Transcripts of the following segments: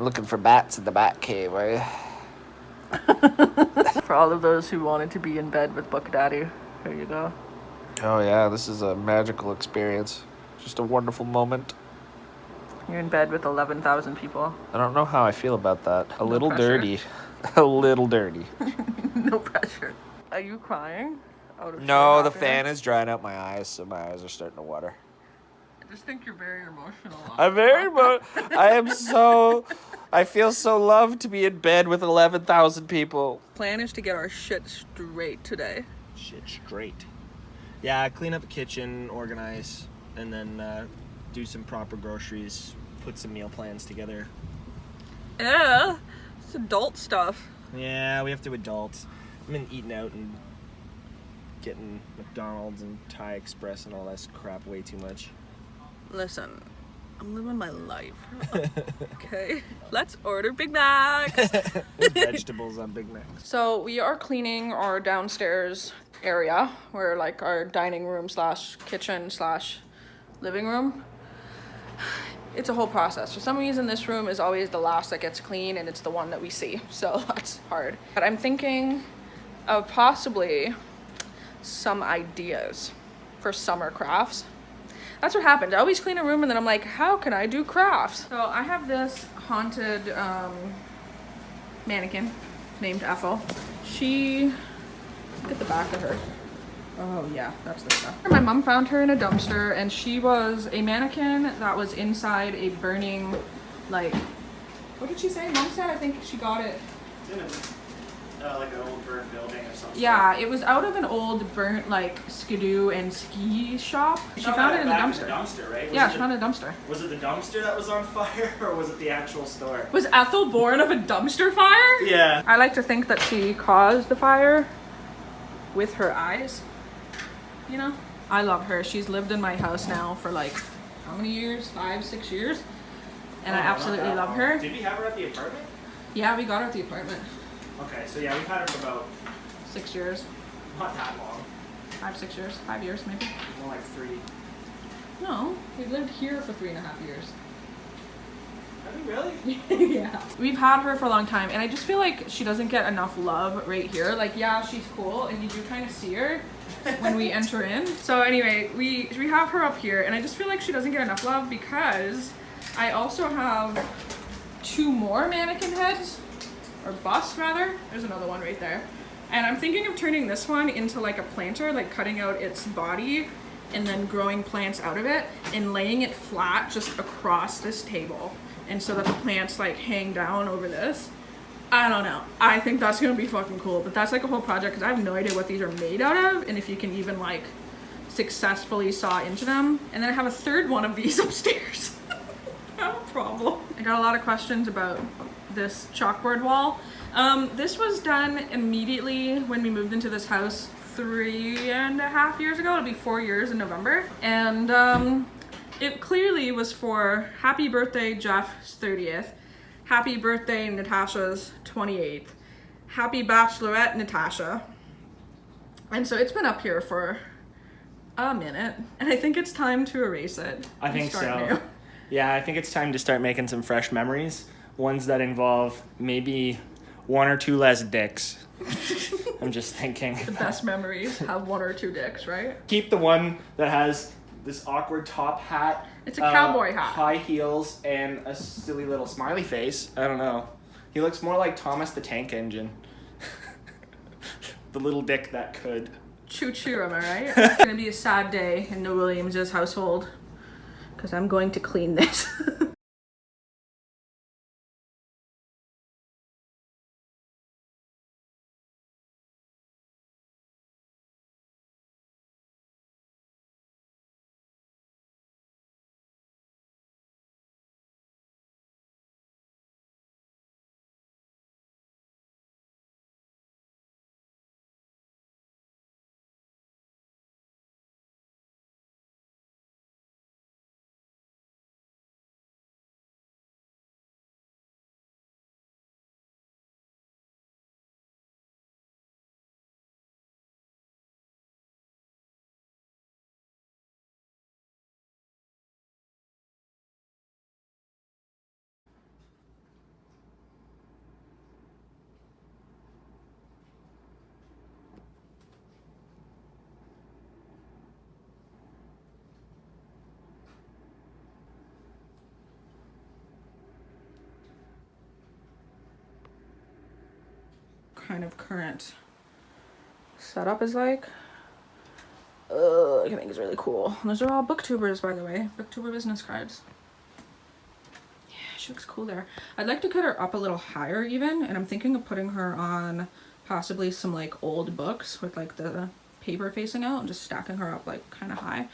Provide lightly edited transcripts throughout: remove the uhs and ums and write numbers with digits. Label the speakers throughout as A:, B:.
A: Looking for bats in the bat cave, are you?
B: For all of those who wanted to be in bed with Book Daddy, here you go.
A: Oh yeah, this is a magical experience. Just a wonderful moment.
B: You're in bed with 11,000 people.
A: I don't know how I feel about that. A little
B: pressure.
A: dirty. A little dirty.
B: No pressure. Are you crying? Out of
A: No,
B: sheer
A: the
B: happiness?
A: fan is drying out my eyes, so my eyes are starting to water.
B: I just think you're very emotional.
A: I feel so loved to be in bed with 11,000 people.
B: Plan is to get our shit straight today.
A: Shit straight. Yeah, clean up the kitchen, organize, and then do some proper groceries, put some meal plans together.
B: Yeah, it's adult stuff.
A: Yeah, we have to adult. I've been eating out and getting McDonald's and Thai Express and all that crap way too much.
B: Listen, I'm living my life. Okay, let's order Big Macs.
A: There's vegetables on Big Macs.
B: So we are cleaning our downstairs area, where like our dining room / kitchen / living room. It's a whole process. For some reason, this room is always the last that gets clean, and it's the one that we see. So that's hard. But I'm thinking of possibly some ideas for summer crafts. That's what happens. I always clean a room and then I'm like, how can I do crafts? So I have this haunted mannequin named Ethel. Look at the back of her. Oh yeah, that's the stuff. My mom found her in a dumpster, and she was a mannequin that was inside a burning, like, what did she say? Mom said, I think she got it.
A: Like an old burnt building or something.
B: Yeah, it was out of an old burnt like skidoo and ski shop. She found it in the dumpster.
A: In the dumpster, right?
B: Yeah, she found it in a dumpster.
A: Was it the dumpster that was on fire, or was it the actual store?
B: Was Ethel born of a dumpster fire?
A: Yeah.
B: I like to think that she caused the fire with her eyes. You know? I love her. She's lived in my house now for like, how many years? 5, 6 years. And I absolutely love her.
A: Did we have her at the apartment?
B: Yeah, we got her at the apartment.
A: Okay, so yeah, we've had her for about
B: 6 years.
A: not that long.
B: 5, 6 years. 5 years maybe.
A: More like 3.
B: No, we lived here for 3.5 years.
A: Have we really?
B: Yeah. We've had her for a long time, and I just feel like she doesn't get enough love right here. Like, yeah, she's cool, and you do kind of see her when we enter in. So anyway, we have her up here, and I just feel like she doesn't get enough love because I also have 2 more mannequin heads, or busts rather. There's another one right there. And I'm thinking of turning this one into like a planter, like cutting out its body and then growing plants out of it and laying it flat just across this table. And so that the plants like hang down over this. I don't know. I think that's gonna be fucking cool, but that's like a whole project because I have no idea what these are made out of and if you can even like successfully saw into them. And then I have a 3rd one of these upstairs. No problem. I got a lot of questions about this chalkboard wall. This was done immediately when we moved into this house 3.5 years ago. It'll be 4 years in November. And it clearly was for happy birthday Jeff's 30th, happy birthday Natasha's 28th, happy bachelorette Natasha. And so it's been up here for a minute, and I think it's time to erase it.
A: I think so. Yeah, I think it's time to start making some fresh memories. Ones that involve maybe 1 or 2 less dicks. I'm just thinking.
B: The best memories have 1 or 2 dicks, right?
A: Keep the one that has this awkward top hat.
B: It's a cowboy hat.
A: High heels and a silly little smiley face. I don't know. He looks more like Thomas the Tank Engine. The little dick that could.
B: Choo choo, am I right? It's gonna be a sad day in the Williams' household because I'm going to clean this. kind of current setup is like. I think it's really cool. Those are all booktubers, by the way. Booktuber business cards. Yeah, she looks cool there. I'd like to cut her up a little higher even, and I'm thinking of putting her on possibly some like old books with like the paper facing out and just stacking her up like kind of high.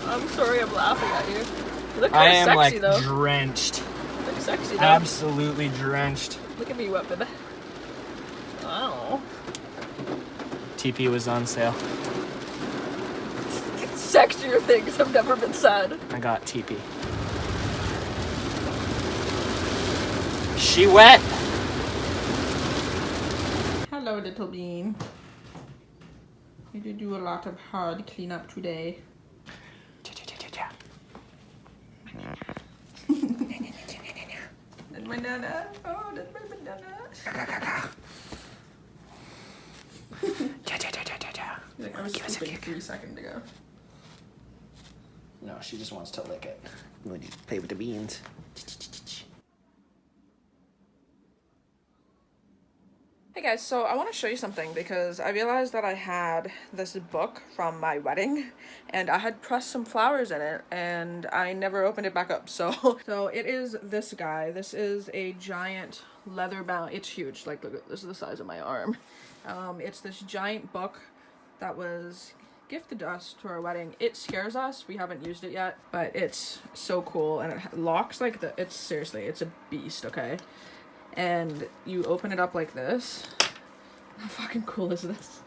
B: I'm sorry I'm laughing at you. You look
A: I
B: kind
A: am
B: of sexy
A: like
B: though.
A: drenched.
B: You look sexy though.
A: Absolutely drenched.
B: Look at me wet, baby. Wow.
A: TP was on sale.
B: Sexier things have never been said.
A: I got TP. She wet.
B: Hello, little bean. I did do a lot of hard cleanup today. That's my nana. Oh, that's my banana. Like, I was sleeping 3 seconds ago.
A: No, she just wants to lick it. When you play with the beans.
B: Hey guys, so I want to show you something because I realized that I had this book from my wedding and I had pressed some flowers in it and I never opened it back up. So it is this guy. This is a giant leather bound, it's huge. Like, look, this is the size of my arm. It's this giant book that was gifted to us to our wedding. It scares us. We haven't used it yet, but it's so cool and it locks like it's seriously, it's a beast, okay? And you open it up like this. How fucking cool is this?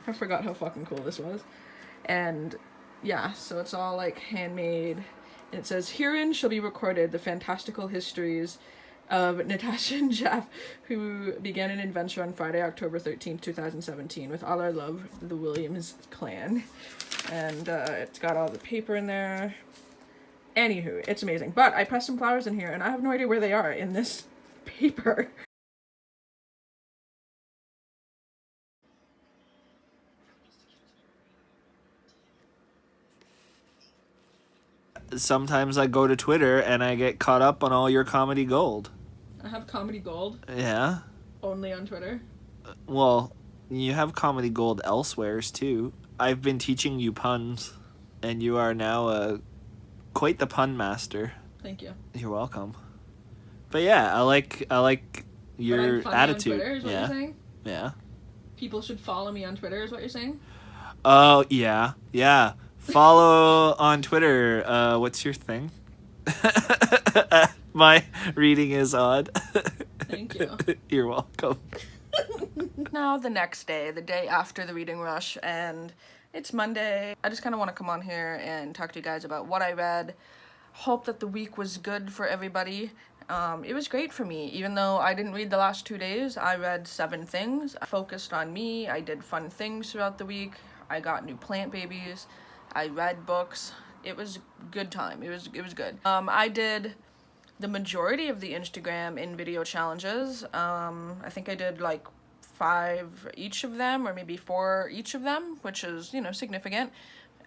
B: I forgot how fucking cool this was. And yeah, so it's all like handmade. And it says, herein shall be recorded the fantastical histories of Natasha and Jeff, who began an adventure on Friday, October 13th, 2017, with all our love, the Williams clan. And it's got all the paper in there. Anywho, it's amazing. But I pressed some flowers in here, and I have no idea where they are in this paper.
A: Sometimes I go to Twitter and I get caught up on all your comedy gold.
B: I have comedy gold.
A: Yeah.
B: Only on Twitter.
A: Well, you have comedy gold elsewheres too. I've been teaching you puns, and you are now quite the pun master.
B: Thank you.
A: You're welcome. But yeah, I like your attitude.
B: On Twitter, is what you're saying?
A: Yeah.
B: People should follow me on Twitter, is what you're saying?
A: Oh yeah. Follow on Twitter. What's your thing? myreadingisodd.
B: Thank you.
A: You're welcome.
B: Now the next day, the day after the reading rush, and it's Monday. I just kind of want to come on here and talk to you guys about what I read. Hope that the week was good for everybody. It was great for me. Even though I didn't read the last 2 days, I read 7 things. I focused on me. I did fun things throughout the week. I got new plant babies. I read books. It was a good time. It was good. I did the majority of the Instagram in video challenges. I think I did like 5 each of them, or maybe 4 each of them, which is, you know, significant.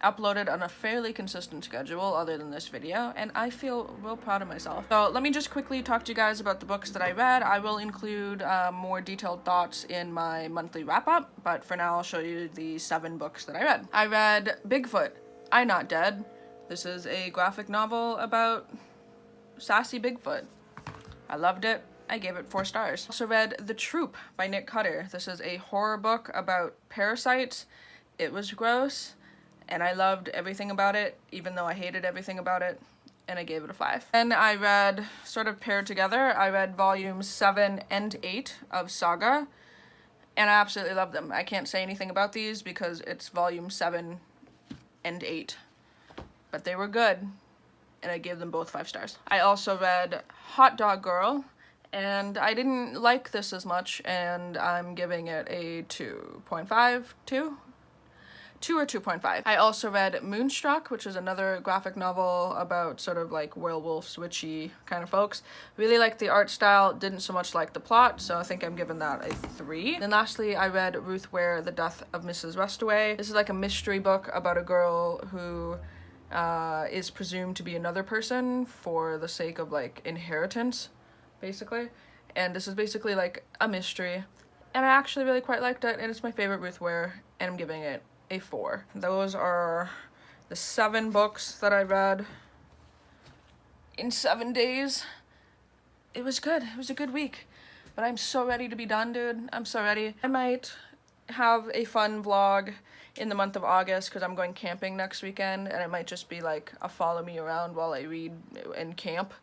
B: Uploaded on a fairly consistent schedule other than this video, and I feel real proud of myself. So let me just quickly talk to you guys about the books that I read. I will include more detailed thoughts in my monthly wrap-up, but for now I'll show you the 7 books that I read. I read Bigfoot, I Not Dead. This is a graphic novel about sassy Bigfoot. I loved it. I gave it 4 stars. Also read The Troop by Nick Cutter. This is a horror book about parasites. It was gross, and I loved everything about it, even though I hated everything about it. and I gave it a 5. Then I read, sort of paired together, I read volumes 7 and 8 of Saga, and I absolutely love them. I can't say anything about these because it's volume 7 and 8, but they were good, and I gave them both 5 stars. I also read Hot Dog Girl, and I didn't like this as much, and I'm giving it a 2.5, 2 or 2.5. I also read Moonstruck, which is another graphic novel about sort of like werewolves, witchy kind of folks. Really liked the art style, didn't so much like the plot, so I think I'm giving that a 3. Then lastly, I read Ruth Ware, The Death of Mrs. Westaway. This is like a mystery book about a girl who is presumed to be another person for the sake of like inheritance, basically. And this is basically like a mystery. And I actually really quite liked it, and it's my favorite Ruth Ware, and I'm giving it a 4. Those are the 7 books that I read in 7 days. It was good. It was a good week. But I'm so ready to be done, dude. I'm so ready. I might have a fun vlog in the month of August because I'm going camping next weekend, and it might just be like a follow me around while I read and camp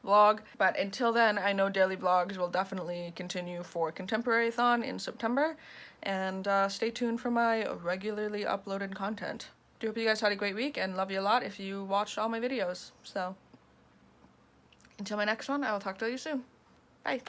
B: vlog. But until then, I know daily vlogs will definitely continue for Contemporary-thon in September, and stay tuned for my regularly uploaded content. I hope you guys had a great week, and love you a lot if you watched all my videos. So until my next one, I will talk to you soon.